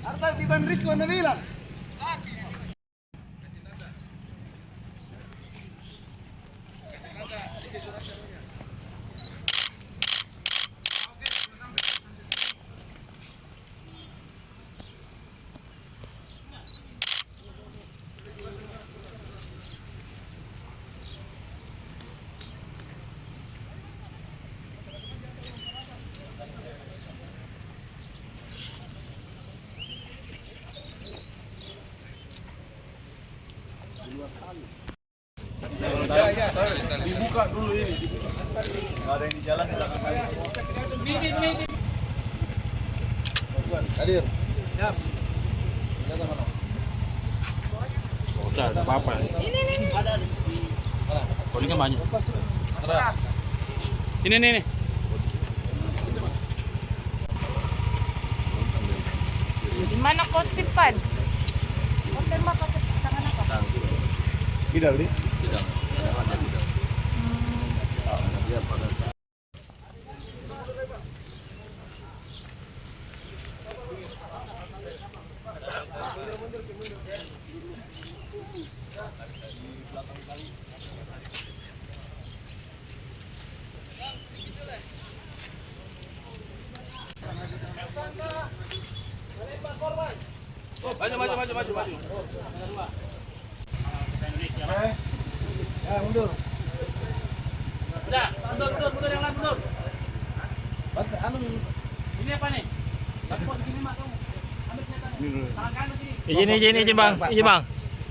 Arta Iban Rizwan Nabila. Ya. Dibuka dulu ini. Nggak ada yang di jalan di belakang saya. Midin. Hadir. Siap. Jaga mana? Usah, ada apa-apa. Ini. Ada. Polingnya banyak. Ini. Di mana kau simpan? Kau tembak pakai tangan apa? Tidak, Bri. Maju. Ya, mundur. Udah, mundur yang lain mundur. Ini apa nih? Kok begini mak kamu? Ambil senjatanya. Tangan kanan sini. Izin bang.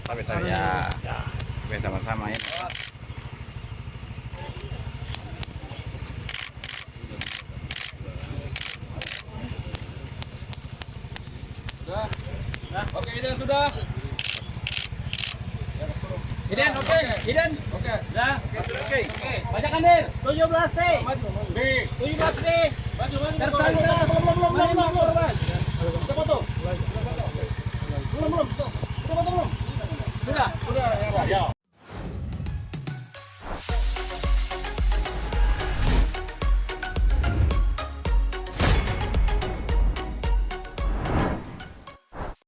Tapi ya. Sama-sama ya. Oke, Iden sudah. Iden, oke. Iden, oke. Dah. Oke. Bacakan dir. 17C. Maju. B. 17B. Maju. Tersangka. Belum.